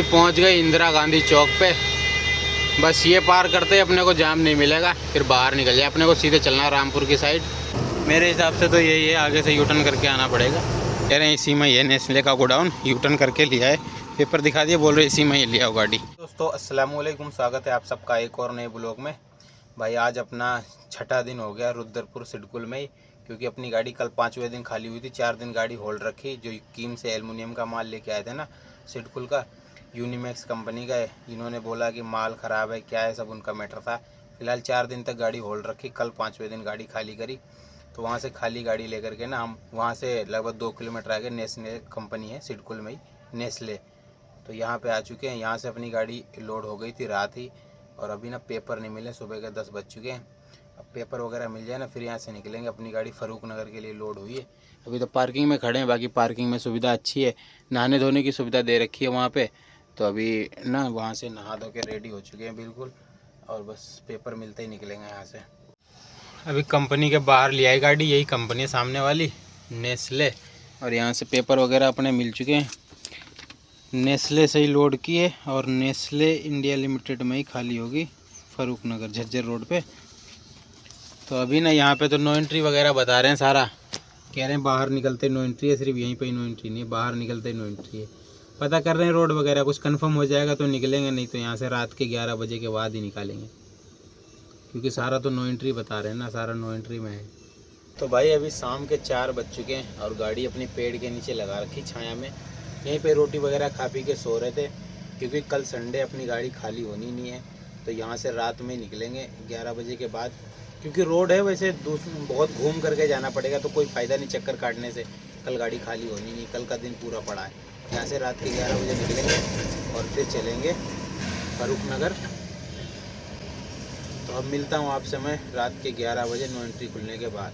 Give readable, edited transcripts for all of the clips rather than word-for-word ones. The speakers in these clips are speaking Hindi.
पहुंच गए इंदिरा गांधी चौक पे। बस ये पार करते ही अपने को जाम नहीं मिलेगा, फिर बाहर निकल जाए। अपने को सीधे चलना है रामपुर की साइड। मेरे हिसाब से तो यही है, आगे से यूटर्न करके आना पड़ेगा। कह रहे हैं इसी में ये नेस्ले का गोडाउन यूटर्न करके लिया है। पेपर दिखा दिए, बोल रहे इसी में ये लिया हो गाड़ी। दोस्तों अस्सलाम वालेकुम, स्वागत है आप सबका एक और नए ब्लॉग में। भाई आज अपना छठा दिन हो गया रुद्रपुर सिडकुल में ही, क्योंकि अपनी गाड़ी कल 5वें दिन खाली हुई थी। 4 दिन गाड़ी होल्ड रखी। जो कीम से एल्युमिनियम का माल लेके आए थे ना सिडकुल का, यूनिमैक्स कंपनी का है। इन्होंने बोला कि माल ख़राब है, क्या है, सब उनका मैटर था। फिलहाल 4 दिन तक गाड़ी होल्ड रखी। कल 5वें दिन गाड़ी खाली करी, तो वहाँ से खाली गाड़ी लेकर के ना हम वहाँ से लगभग 2 किलोमीटर आगे नेस्ले कंपनी है सिडकुल में ही, नेस्ले, तो यहाँ पे आ चुके हैं। यहाँ से अपनी गाड़ी लोड हो गई थी रात ही, और अभी ना पेपर नहीं मिले। सुबह के 10 बज चुके हैं। अब पेपर वगैरह मिल जाए ना, फिर यहाँ से निकलेंगे। अपनी गाड़ी फरूक नगर के लिए लोड हुई है। अभी तो पार्किंग में खड़े हैं। बाकी पार्किंग में सुविधा अच्छी है, नहाने धोने की सुविधा दे रखी है वहाँ पे। तो अभी ना वहाँ से नहा धो के रेडी हो चुके हैं बिल्कुल, और बस पेपर मिलते ही निकलेंगे यहाँ से। अभी कंपनी के बाहर ले आई गाड़ी, यही कंपनी है सामने वाली नेस्ले, और यहाँ से पेपर वगैरह अपने मिल चुके हैं। नेस्ले से ही लोड की है, और नेस्ले इंडिया लिमिटेड में ही खाली होगी फरूक नगर झज्जर रोड पे। तो अभी ना यहाँ पे तो नो एंट्री वगैरह बता रहे हैं सारा। कह रहे हैं बाहर निकलते नो एंट्री है, सिर्फ यहीं पे ही नो एंट्री नहीं है, बाहर निकलते नो एंट्री है। पता कर रहे हैं रोड वगैरह, कुछ कंफर्म हो जाएगा तो निकलेंगे, नहीं तो यहाँ से रात के 11 बजे के बाद ही निकालेंगे, क्योंकि सारा तो नो एंट्री बता रहे हैं ना, सारा नो एंट्री में है। तो भाई अभी शाम के 4 बज चुके हैं, और गाड़ी अपनी पेड़ के नीचे लगा रखी छाया में। यहीं पे रोटी वगैरह खा पी के सो रहे थे, क्योंकि कल संडे अपनी गाड़ी खाली होनी नहीं है। तो यहाँ से रात में निकलेंगे 11 बजे के बाद, क्योंकि रोड है वैसे बहुत घूम करके जाना पड़ेगा, तो कोई फ़ायदा नहीं चक्कर काटने से। कल गाड़ी खाली होनी नहीं, कल का दिन पूरा पड़ा है। यहाँ से रात के 11 बजे निकलेंगे और फिर चलेंगे फरूक नगर। तो अब मिलता हूँ आपसे मैं रात के 11 बजे नो एंट्री खुलने के बाद।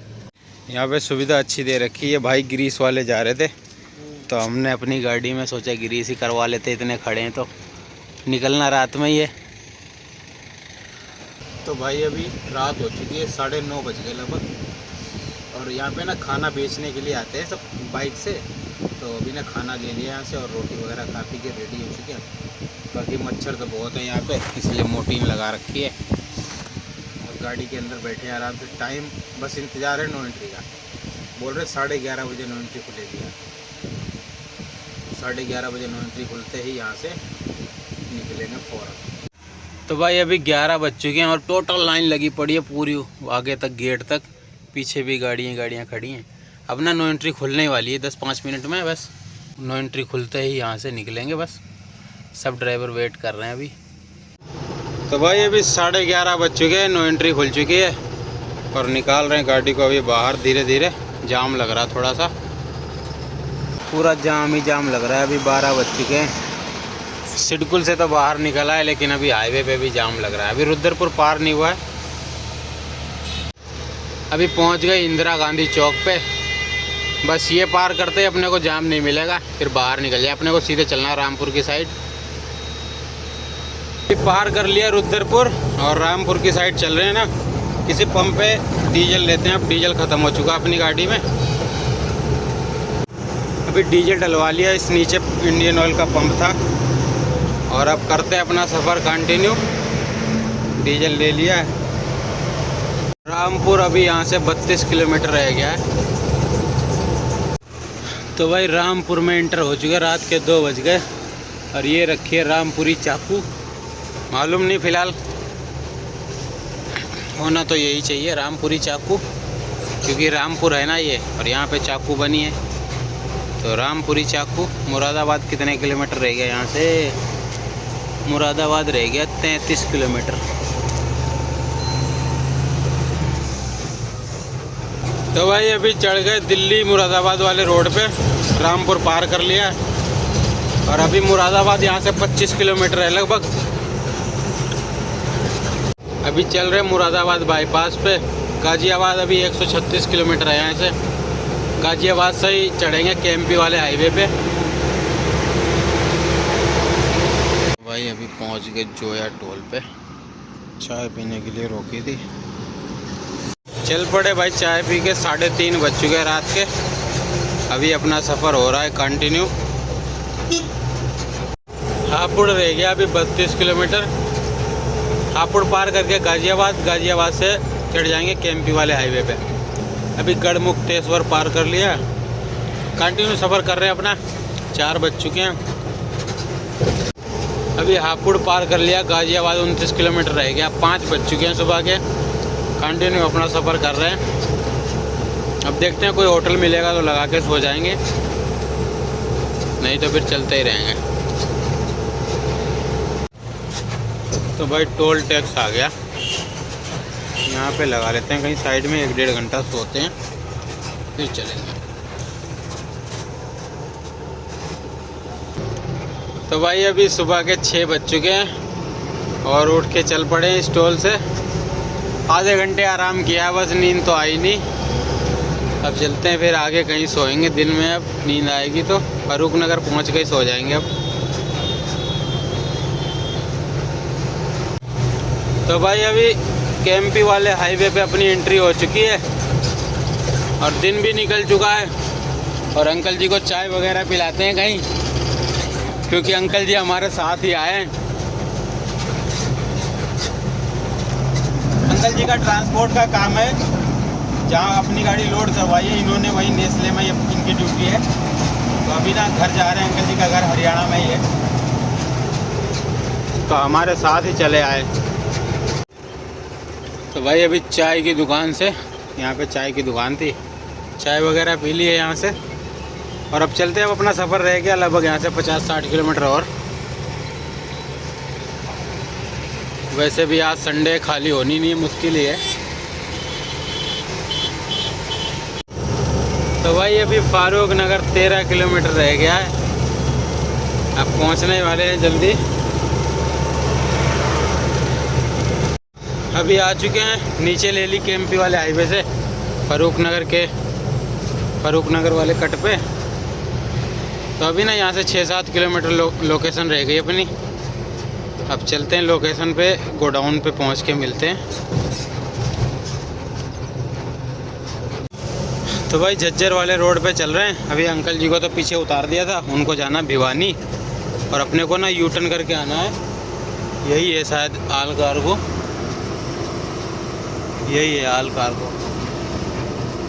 यहाँ पे सुविधा अच्छी दे रखी है। भाई ग्रीस वाले जा रहे थे, तो हमने अपनी गाड़ी में सोचा ग्रीस ही करवा लेते, इतने खड़े हैं तो निकलना रात में ही है। तो भाई अभी रात हो चुकी है, 9:30 बज गए लगभग, और यहाँ पे ना खाना बेचने के लिए आते हैं सब बाइक से। तो अभी ना खाना ले लिया यहाँ से, और रोटी वगैरह खा पी के रेडी हो चुके हैं। बाकी मच्छर तो बहुत है यहाँ पे, इसलिए मोटीन लगा रखी है, और गाड़ी के अंदर बैठे हैं आराम से। टाइम बस इंतज़ार है नो एंट्री का। बोल रहे 11:30 बजे नो एंट्री खुलेगी। 11:30 बजे नो एंट्री खुलते ही यहाँ से निकलेंगे फ़ौरन। तो भाई अभी 11 बज चुके हैं, और टोटल लाइन लगी पड़ी है पूरी आगे तक, गेट तक। पीछे भी गाड़ियाँ खड़ी हैं। अब ना नो एंट्री खुलने वाली है 10-5 मिनट में। बस नो एंट्री खुलते ही यहाँ से निकलेंगे। बस सब ड्राइवर वेट कर रहे हैं अभी। तो भाई अभी 11:30 बज चुके हैं, नो एंट्री खुल चुकी है, और निकाल रहे हैं गाड़ी को अभी बाहर धीरे धीरे। जाम लग रहा है थोड़ा सा, पूरा जाम ही जाम लग रहा है। अभी 12 बज चुके हैं। सिडकुल से तो बाहर निकला है, लेकिन अभी हाईवे पे भी जाम लग रहा है। अभी रुद्रपुर पार नहीं हुआ है। अभी पहुंच गए इंदिरा गांधी चौक पे। बस ये पार करते ही अपने को जाम नहीं मिलेगा, फिर बाहर निकल जाए। अपने को सीधे चलना है रामपुर की साइड। पार कर लिया रुद्रपुर, और रामपुर की साइड चल रहे हैं ना। किसी पंप पे डीजल लेते हैं। अब डीजल ख़त्म हो चुका अपनी गाड़ी में। अभी डीजल डलवा लिया, इस नीचे इंडियन ऑयल का पंप था, और अब करते हैं अपना सफ़र कंटिन्यू। डीजल ले लिया है। रामपुर अभी यहाँ से 32 किलोमीटर रह गया है। तो भाई रामपुर में इंटर हो चुके, रात के 2 बज गए, और ये रखी है रामपुरी चाकू। मालूम नहीं, फ़िलहाल होना तो यही चाहिए रामपुरी चाकू, क्योंकि रामपुर है ना ये, और यहाँ पे चाकू बनी है। तो रामपुरी चाकू। मुरादाबाद कितने किलोमीटर रह गया यहाँ से? मुरादाबाद रह गया 33 किलोमीटर। तो भाई अभी चढ़ गए दिल्ली मुरादाबाद वाले रोड पे। रामपुर पार कर लिया, और अभी मुरादाबाद यहाँ से 25 किलोमीटर है लगभग। अभी चल रहे मुरादाबाद बाईपास पे। गाज़ियाबाद अभी 136 किलोमीटर है यहाँ से। गाज़ियाबाद से ही चढ़ेंगे केएमपी वाले हाईवे पे। भाई अभी पहुँच गए जोया टोल पे। चाय पीने के लिए रोकी थी, चल पड़े भाई चाय पी के। 3:30 बज चुके हैं रात के। अभी अपना सफ़र हो रहा है कंटिन्यू। हापुड़ रह गया अभी 32 किलोमीटर। हापुड़ पार करके गाजियाबाद से चढ़ जाएंगे केएमपी वाले हाईवे पे। अभी गढ़मुक्तेश्वर पार कर लिया, कंटिन्यू सफ़र कर रहे हैं अपना। 4 बज चुके हैं। अभी हापुड़ पार कर लिया, गाजियाबाद 29 किलोमीटर रह गया। 5 बज चुके हैं सुबह के। कंटिन्यू अपना सफ़र कर रहे हैं। अब देखते हैं कोई होटल मिलेगा तो लगा के सो जाएंगे, नहीं तो फिर चलते ही रहेंगे। तो भाई टोल टैक्स आ गया, यहाँ पे लगा लेते हैं कहीं साइड में। 1-1.5 घंटा सोते हैं फिर चलेंगे। तो भाई अभी सुबह के 6 बज चुके हैं और उठ के चल पड़े हैं इस टोल से। आधे घंटे आराम किया, बस नींद तो आई नहीं। अब चलते हैं फिर आगे कहीं सोएंगे दिन में। अब नींद आएगी तो फारूक नगर पहुँच के सो जाएंगे अब। तो भाई अभी केएमपी वाले हाईवे पे अपनी एंट्री हो चुकी है और दिन भी निकल चुका है। और अंकल जी को चाय वगैरह पिलाते हैं कहीं, क्योंकि अंकल जी हमारे साथ ही आए हैं। अंकल जी का ट्रांसपोर्ट का काम है, जहाँ अपनी गाड़ी लोड करवाई है इन्होंने, वहीं नेस्ले में इनकी ड्यूटी है। तो अभी ना घर जा रहे हैं, अंकल जी का घर हरियाणा में ही है, तो हमारे साथ ही चले आए। तो भाई अभी चाय की दुकान से, यहाँ पे चाय की दुकान थी, चाय वगैरह पी ली है यहाँ से। और अब चलते हैं। अब अपना सफ़र रह गया लगभग यहाँ से 50-60 किलोमीटर और। वैसे भी आज संडे, खाली होनी नहीं है, मुश्किल ही है। तो भाई अभी फारूक नगर 13 किलोमीटर रह गया है, अब पहुँचने वाले हैं जल्दी। अभी आ चुके हैं, नीचे ले ली केएमपी वाले हाईवे से फारूक नगर वाले कट पे। तो अभी ना यहाँ से 6-7 किलोमीटर लोकेशन रह गई अपनी। अब चलते हैं लोकेशन पे, गोडाउन पे पहुँच के मिलते हैं। तो भाई झज्जर वाले रोड पे चल रहे हैं। अभी अंकल जी को तो पीछे उतार दिया था, उनको जाना भिवानी और अपने को ना यू टर्न करके आना है। यही है शायद आल कार्गो, यही है आल कार्गो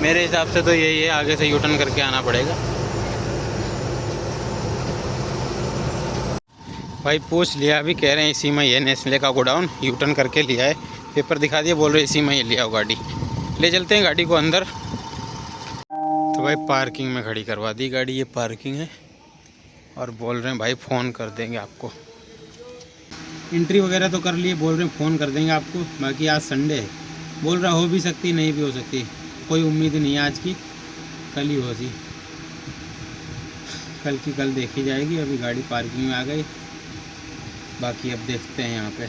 मेरे हिसाब से तो यही है। आगे से यू टर्न करके आना पड़ेगा। भाई पूछ लिया, अभी कह रहे हैं इसी में ये नेस्ले का गोडाउन, यू टर्न करके लिया है। पेपर दिखा दिया, बोल रहे इसी में ये लिया हो गाड़ी। ले चलते हैं गाड़ी को अंदर। तो भाई पार्किंग में खड़ी करवा दी गाड़ी, ये पार्किंग है। और बोल रहे हैं भाई फ़ोन कर देंगे आपको। एंट्री वगैरह तो कर लिए, बोल रहे हैं फ़ोन कर देंगे आपको। बाकी आज संडे है, बोल रहा हो भी सकती नहीं भी हो सकती, कोई उम्मीद नहीं है आज की, कल ही होगी। कल देखी जाएगी। अभी गाड़ी पार्किंग में आ गई, बाकी अब देखते हैं यहाँ पे।